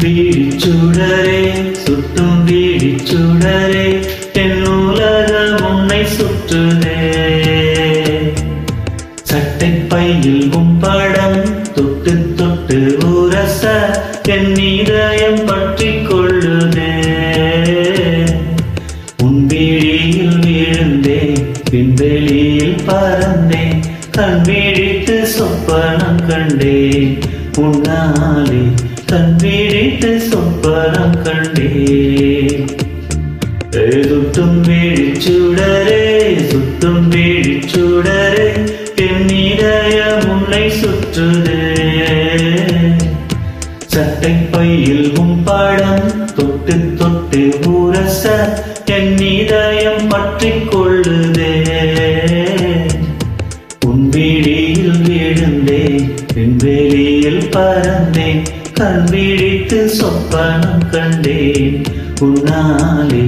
வீழிச்சுடரே சுட்டும் வீழிச்சுடரே என் உலகம் உன்னை சுற்றுதே. சட்டை பையில் உன் படம் தொட்டு தொட்டு உரச என் இதயம் பற்றி கொள்ளுதே. உன் விழியில் விழுந்தேன் விண்வெளியில் பறந்தேன் கண் விழித்து சொப்பனம் கண்டேன் உன்னாலே கண் விழித்து சொப்பனம் கண்டேன். சுட்டும் வீழிச்சுடரே சுட்டும் வீழிச்சுடரே என் இதயம் உன்னை சுற்றுதே. சட்டை பையில் உன் படம் தொட்டு தொட்டு உரச என் இதயம் பற்றி கொள்ளுதே. உன் விழியில் விழுந்தேன் விண்வெளியில் பறந்தேன் கண் விழித்து சொப்பனம் கண்டேன் உன்னாலே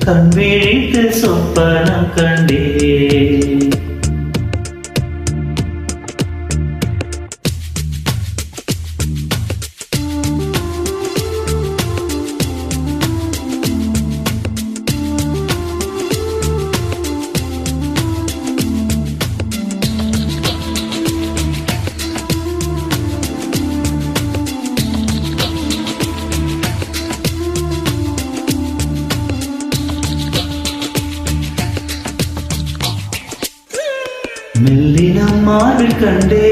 கண் விழித்து சொப்பனம் கண்டேன். மெல்லினம் மார்பில் கண்டே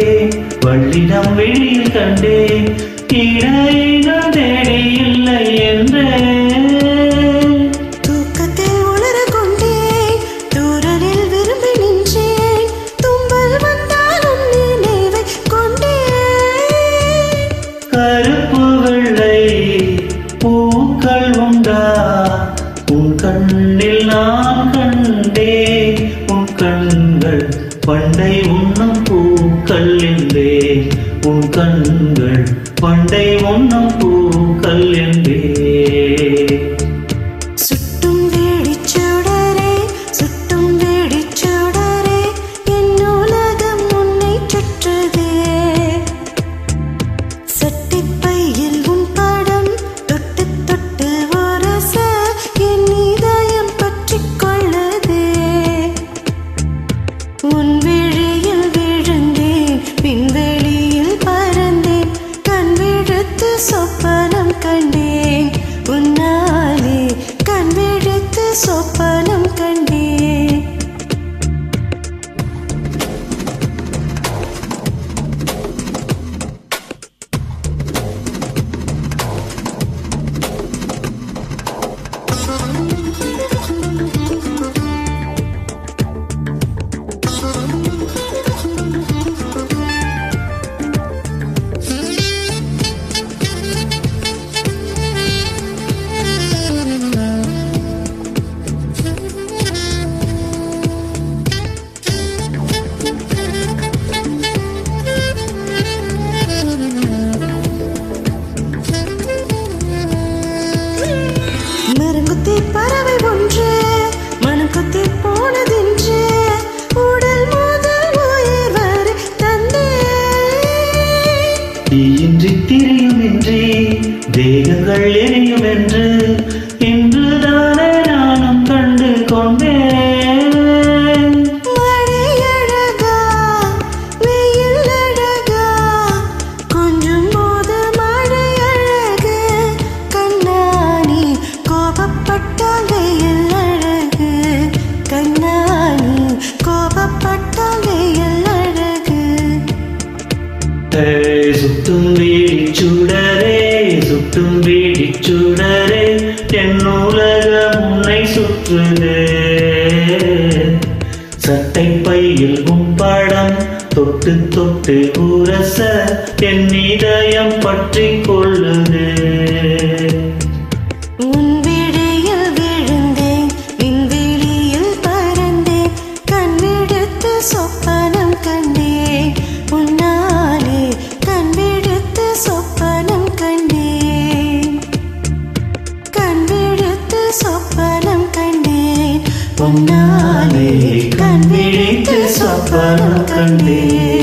வள்ளினம் வெளியில் கண்டே இடையினம் தேடி இல்லை என்றே. தூக்கத்தில் உணர கொண்டே தூரலில் விரும்பி நின்றேன் தும்பல் வந்தாலும் நினைவை கொண்டே. கருப்பு வெள்ளை பூக்கள் உண்டா உன் கண்ணில் நான் கண்டே. உன் கண்கள் பண்டை உண்ணும் பூக்கள் என்றே உன் கண்கள் பண்டை உண்ணும் பூக்கள் என்றே. சுட்டும் வீழிச்சுடரே சுட்டும் வீழிச்சுடரே என் உலகம் உன்னை சுற்றுதே. சட்டை பையில் உன் படம் தொட்டு தொட்டு உரச என் இதயம் பற்றி கொள்ளுதே. உன் விழியில் விழுந்தேன் விண்வெளியில் பறந்தேன் கண் விழித்து சொப்பனம் கண்டேன் உன்னாலே கண் விழித்து சொப்பனம் கண்டேன். மரங்குத்தி பறவை ஒன்று மனம் கொத்தி போனதென்று உடல் முதல் உயிர் வரை தந்தே. தீயின்றி திரியும் இன்றி தேகங்கள் எரியும் என்று இன்றுதானே நானும் கண்டு கொண்டேன். மழை அழகா வெயில் அழகா கொஞ்சம் போது மழை அழகு கண்ணாணி கோபப்பட்டால் வெயில் அழகு கண்ணாணி கோபப்பட்டால் வெயில் அழகு. சுட்டும் வீழிச்சுடரே சுட்டும் வீழிச்சுடரே என் உலகம் உன்னை சுற்றுதே. சட்டை பையில் உன் படம் தொட்டு தொட்டு உரச என் இதயம் பற்றி கொள்ளுதே. உன் விழியில் விழுந்தேன் விண்வெளியில் பறந்தேன் கண் விழித்து சொப்பனம் கண்டேன் உன்னாலே கண் விழித்து சொப்பனம் கண்டேன் கண் விழித்து சொப்பனம் கண்டேன் உன்னாலே கண் விழித்து சொப்பனம் கண்டேன்.